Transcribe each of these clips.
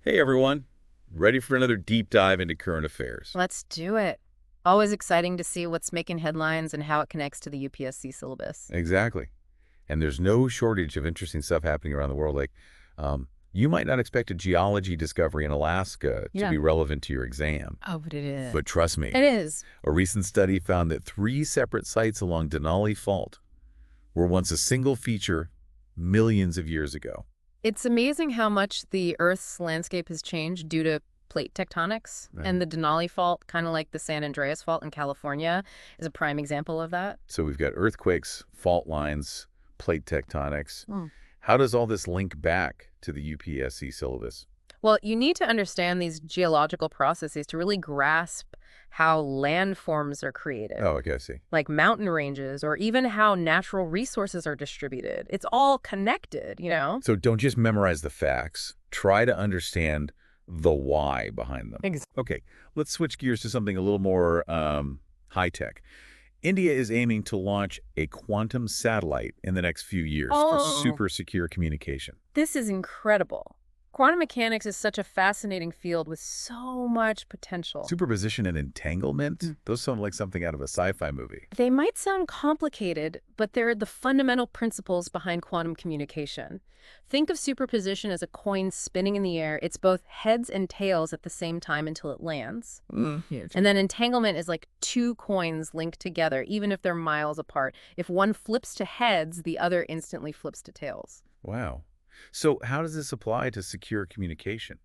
Hey everyone, ready for another deep dive into current affairs? Let's do it. Always exciting to see what's making headlines and how it connects to the UPSC syllabus. Exactly. And there's no shortage of interesting stuff happening around the world. You might not expect a geology discovery in Alaska to Yeah. be relevant to your exam. Oh, but it is. But trust It me, is. a recent study found that 3 separate sites along Denali Fault were once a single feature millions of years ago. It's amazing how much the Earth's landscape has changed due to plate tectonics. Right. And the Denali Fault, kind of like the San Andreas Fault in California, is a prime example of that. So we've got earthquakes, fault lines, plate tectonics. Hmm. How does all this link back to the UPSC syllabus? Well, you need to understand these geological processes to really grasp how landforms are created, Oh, okay, I see. like mountain ranges, or even how natural resources are distributed. It's all connected. So don't just memorize the facts. Try to understand the why behind them. Exactly. Okay, let's switch gears to something a little more high-tech. India is aiming to launch a quantum satellite in the next few years for Oh, super secure communication. this is incredible. Quantum mechanics is such a fascinating field with so much potential. Superposition and entanglement? Mm. Those sound like something out of a sci-fi movie. They might sound complicated, but they're the fundamental principles behind quantum communication. Think of superposition as a coin spinning in the air. It's both heads and tails at the same time until it lands. Yes. And then entanglement is like two coins linked together, even if they're miles apart. If one flips to heads, the other instantly flips to tails. Wow. So how does this apply to secure communication?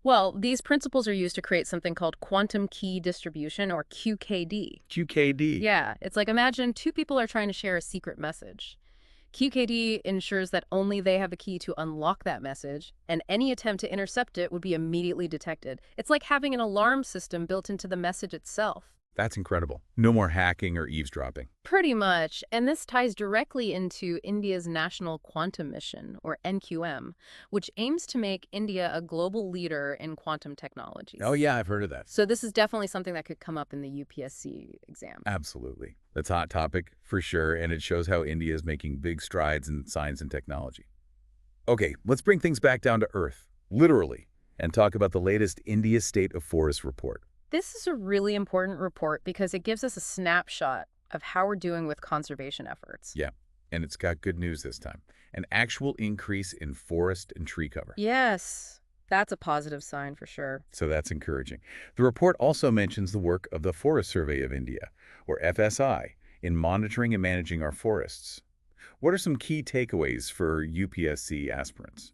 Well, these principles are used to create something called quantum key distribution, or QKD. QKD. Yeah, it's like imagine two people are trying to share a secret message. QKD ensures that only they have the key to unlock that message, and any attempt to intercept it would be immediately detected. It's like having an alarm system built into the message itself. That's incredible. No more hacking or eavesdropping. Pretty much, and this ties directly into India's National Quantum Mission, or NQM, which aims to make India a global leader in quantum technologies. Oh, yeah, I've heard of that. So this is definitely something that could come up in the UPSC exam. Absolutely. That's a hot topic for sure, and it shows how India is making big strides in science and technology. Okay, let's bring things back down to earth, literally, and talk about the latest India State of Forest report. This is a really important report because it gives us a snapshot of how we're doing with conservation efforts. Yeah, and it's got good news this time. An actual increase in forest and tree cover. Yes, that's a positive sign for sure. So that's encouraging. The report also mentions the work of the Forest Survey of India, or FSI, in monitoring and managing our forests. What are some key takeaways for UPSC aspirants?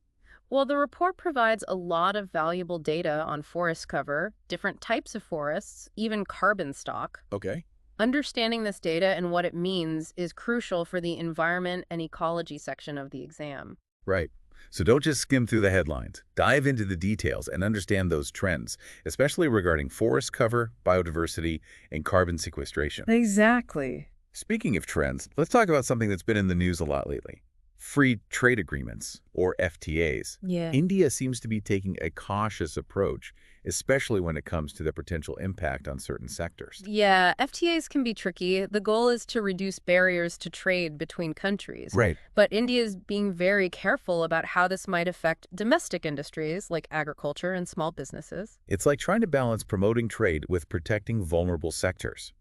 Well, the report provides a lot of valuable data on forest cover, different types of forests, even carbon stock. Okay. Understanding this data and what it means is crucial for the environment and ecology section of the exam. Right. So don't just skim through the headlines. Dive into the details and understand those trends, especially regarding forest cover, biodiversity, and carbon sequestration. Exactly. Speaking of trends, let's talk about something that's been in the news a lot lately. Free trade agreements, or FTAs. Yeah. India seems to be taking a cautious approach, especially when it comes to the potential impact on certain sectors. Yeah, FTAs can be tricky. The goal is to reduce barriers to trade between countries. Right. But India is being very careful about how this might affect domestic industries like agriculture and small businesses. It's like trying to balance promoting trade with protecting vulnerable sectors.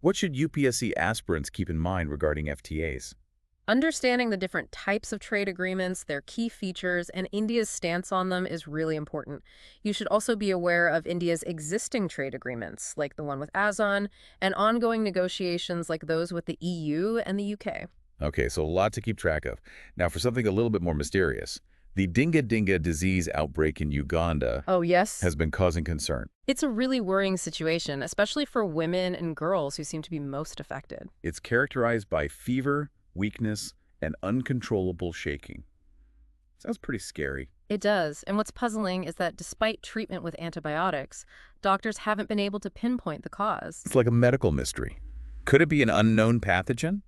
What should UPSC aspirants keep in mind regarding FTAs? Understanding the different types of trade agreements, their key features, and India's stance on them is really important. You should also be aware of India's existing trade agreements, like the one with ASEAN, and ongoing negotiations like those with the EU and the UK. Okay, so a lot to keep track of. Now, for something a little bit more mysterious, the dinga disease outbreak in Uganda Oh, yes? has been causing concern. It's a really worrying situation, especially for women and girls who seem to be most affected. It's characterized by fever, weakness, and uncontrollable shaking. Sounds pretty scary. It does, and what's puzzling is that despite treatment with antibiotics, doctors haven't been able to pinpoint the cause. It's like a medical mystery. Could it be an unknown pathogen?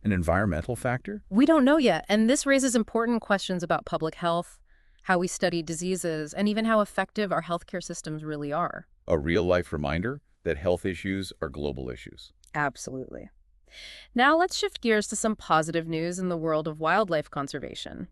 An environmental factor? We don't know yet, and this raises important questions about public health, how we study diseases, and even how effective our healthcare systems really are. A real-life reminder that health issues are global issues. Absolutely. Now let's shift gears to some positive news in the world of wildlife conservation.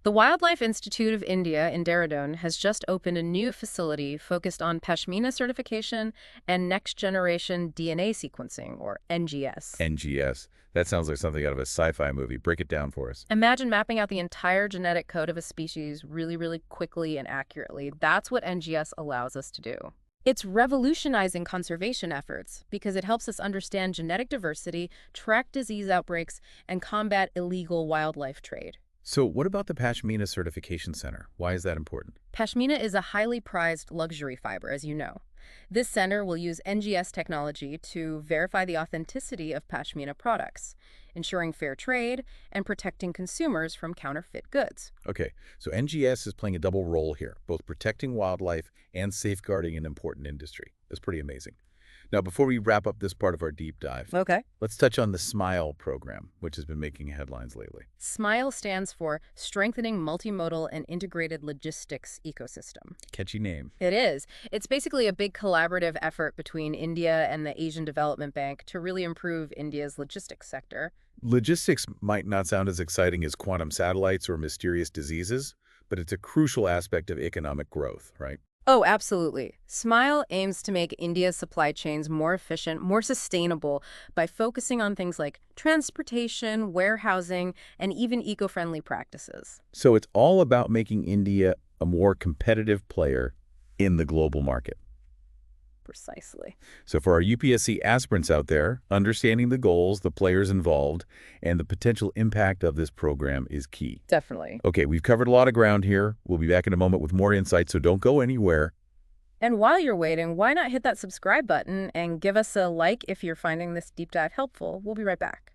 The Wildlife Institute of India in Dehradun has just opened a new facility focused on Pashmina certification and next-generation DNA sequencing, or NGS. NGS. That sounds like something out of a sci-fi movie. Break it down for us. Imagine mapping out the entire genetic code of a species really, really quickly and accurately. That's what NGS allows us to do. It's revolutionizing conservation efforts because it helps us understand genetic diversity, track disease outbreaks, and combat illegal wildlife trade. So what about the Pashmina Certification Center? Why is that important? Pashmina is a highly prized luxury fiber, as you know. This center will use NGS technology to verify the authenticity of Pashmina products, ensuring fair trade and protecting consumers from counterfeit goods. Okay, so NGS is playing a double role here, both protecting wildlife and safeguarding an important industry. That's pretty amazing. Now, before we wrap up this part of our deep dive, Okay. let's touch on the SMILE program, which has been making headlines lately. SMILE stands for Strengthening Multimodal and Integrated Logistics Ecosystem. Catchy name. It is. It's basically a big collaborative effort between India and the Asian Development Bank to really improve India's logistics sector. Logistics might not sound as exciting as quantum satellites or mysterious diseases, but it's a crucial aspect of economic growth, right? Oh, absolutely. SMILE aims to make India's supply chains more efficient, more sustainable by focusing on things like transportation, warehousing, and even eco-friendly practices. So it's all about making India a more competitive player in the global market. Precisely. So for our UPSC aspirants out there, understanding the goals, the players involved, and the potential impact of this program is key. Definitely. Okay, we've covered a lot of ground here. We'll be back in a moment with more insights, so don't go anywhere. And while you're waiting, why not hit that subscribe button and give us a like if you're finding this deep dive helpful? We'll be right back.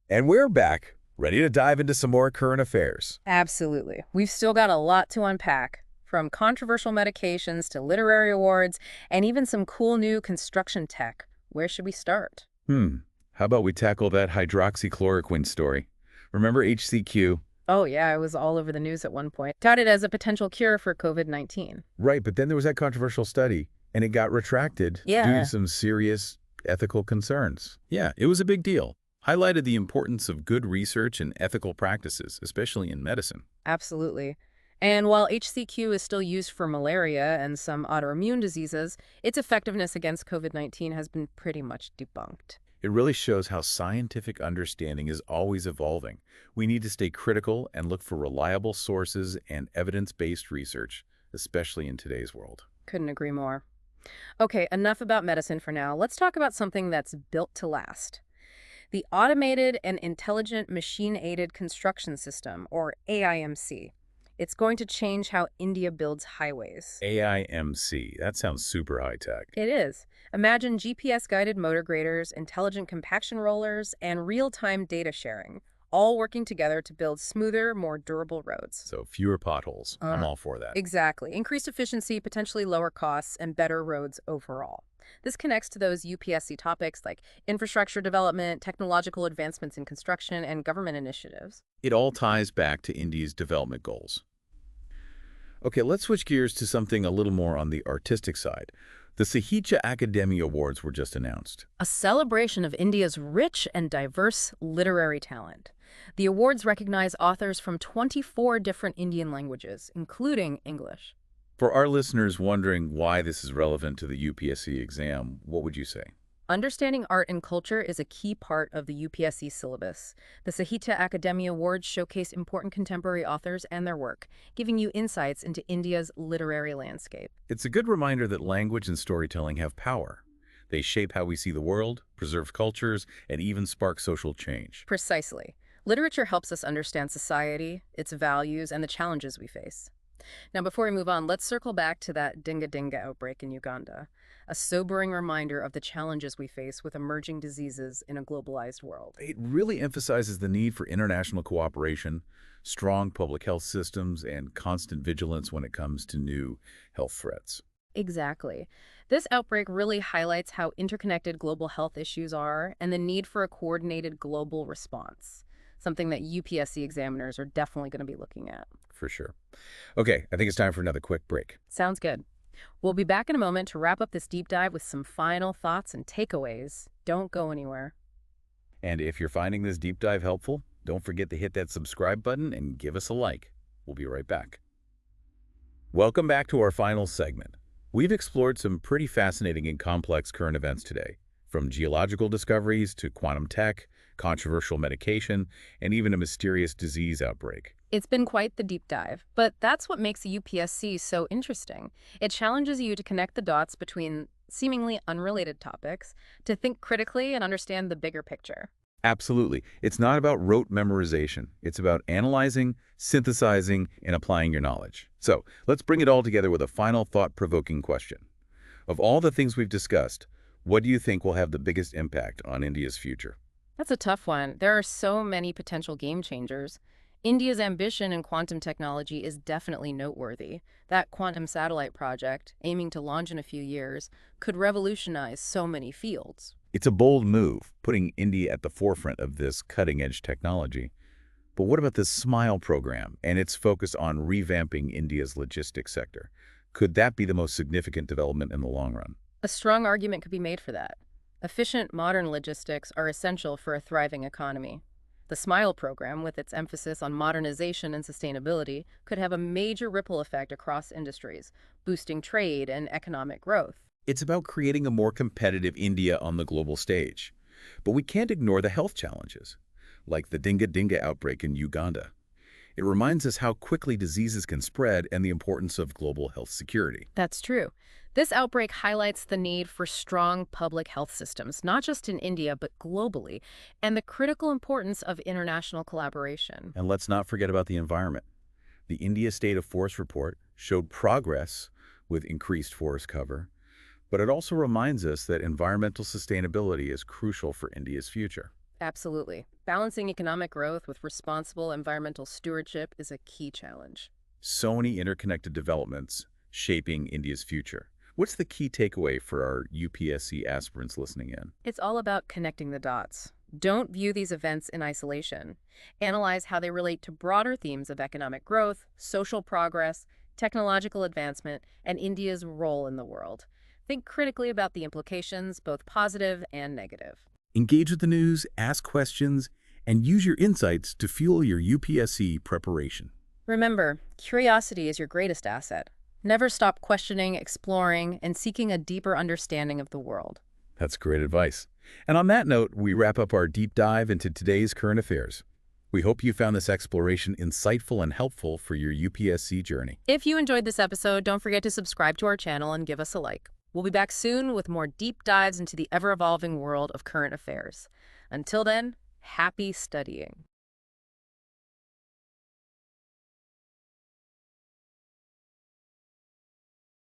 And we're back, ready to dive into some more current affairs. Absolutely. We've still got a lot to unpack, from controversial medications to literary awards, and even some cool new construction tech. Where should we start? How about we tackle that hydroxychloroquine story? Remember HCQ? Oh yeah, it was all over the news at one point. Touted as a potential cure for COVID-19. Right, but then there was that controversial study, and it got retracted due to some serious ethical concerns. Yeah, it was a big deal. Highlighted the importance of good research and ethical practices, especially in medicine. Absolutely. And while HCQ is still used for malaria and some autoimmune diseases, its effectiveness against COVID-19 has been pretty much debunked. It really shows how scientific understanding is always evolving. We need to stay critical and look for reliable sources and evidence-based research, especially in today's world. Couldn't agree more. Okay, enough about medicine for now. Let's talk about something that's built to last. The Automated and Intelligent Machine-Aided Construction System, or AIMC. It's going to change how India builds highways. AIMC, that sounds super high-tech. It is. Imagine GPS-guided motor graders, intelligent compaction rollers, and real-time data sharing, all working together to build smoother, more durable roads. So fewer potholes. I'm all for that. Exactly. Increased efficiency, potentially lower costs, and better roads overall. This connects to those UPSC topics like infrastructure development, technological advancements in construction, and government initiatives. It all ties back to India's development goals. Okay, let's switch gears to something a little more on the artistic side. The Sahitya Akademi Awards were just announced. A celebration of India's rich and diverse literary talent. The awards recognize authors from 24 different Indian languages, including English. For our listeners wondering why this is relevant to the UPSC exam, what would you say? Understanding art and culture is a key part of the UPSC syllabus. The Sahitya Akademi Awards showcase important contemporary authors and their work, giving you insights into India's literary landscape. It's a good reminder that language and storytelling have power. They shape how we see the world, preserve cultures, and even spark social change. Precisely. Literature helps us understand society, its values, and the challenges we face. Now, before we move on, let's circle back to that dinga outbreak in Uganda, a sobering reminder of the challenges we face with emerging diseases in a globalized world. It really emphasizes the need for international cooperation, strong public health systems, and constant vigilance when it comes to new health threats. Exactly. This outbreak really highlights how interconnected global health issues are and the need for a coordinated global response, something that UPSC examiners are definitely going to be looking at. For sure. Okay, I think it's time for another quick break. Sounds good. We'll be back in a moment to wrap up this deep dive with some final thoughts and takeaways. Don't go anywhere. And if you're finding this deep dive helpful, Don't forget to hit that subscribe button and give us a like. We'll be right back. Welcome back to our final segment. We've explored some pretty fascinating and complex current events today, from geological discoveries to quantum tech, controversial medication, and even a mysterious disease outbreak. It's been quite the deep dive, but that's what makes the UPSC so interesting. It challenges you to connect the dots between seemingly unrelated topics, to think critically and understand the bigger picture. Absolutely. It's not about rote memorization. It's about analyzing, synthesizing, and applying your knowledge. So let's bring it all together with a final thought-provoking question. Of all the things we've discussed, what do you think will have the biggest impact on India's future? That's a tough one. There are so many potential game changers. India's ambition in quantum technology is definitely noteworthy. That quantum satellite project, aiming to launch in a few years, could revolutionize so many fields. It's a bold move, putting India at the forefront of this cutting-edge technology. But what about this SMILE program and its focus on revamping India's logistics sector? Could that be the most significant development in the long run? A strong argument could be made for that. Efficient, modern logistics are essential for a thriving economy. The SMILE program, with its emphasis on modernization and sustainability, could have a major ripple effect across industries, boosting trade and economic growth. It's about creating a more competitive India on the global stage. But we can't ignore the health challenges, like the dengue outbreak in Uganda. It reminds us how quickly diseases can spread and the importance of global health security. That's true. This outbreak highlights the need for strong public health systems, not just in India, but globally, and the critical importance of international collaboration. And let's not forget about the environment. The India State of Forest Report showed progress with increased forest cover, but it also reminds us that environmental sustainability is crucial for India's future. Absolutely. Balancing economic growth with responsible environmental stewardship is a key challenge. So many interconnected developments shaping India's future. What's the key takeaway for our UPSC aspirants listening in? It's all about connecting the dots. Don't view these events in isolation. Analyze how they relate to broader themes of economic growth, social progress, technological advancement, and India's role in the world. Think critically about the implications, both positive and negative. Engage with the news, ask questions, and use your insights to fuel your UPSC preparation. Remember, curiosity is your greatest asset. Never stop questioning, exploring, and seeking a deeper understanding of the world. That's great advice. And on that note, we wrap up our deep dive into today's current affairs. We hope you found this exploration insightful and helpful for your UPSC journey. If you enjoyed this episode, don't forget to subscribe to our channel and give us a like. We'll be back soon with more deep dives into the ever-evolving world of current affairs. Until then, happy studying.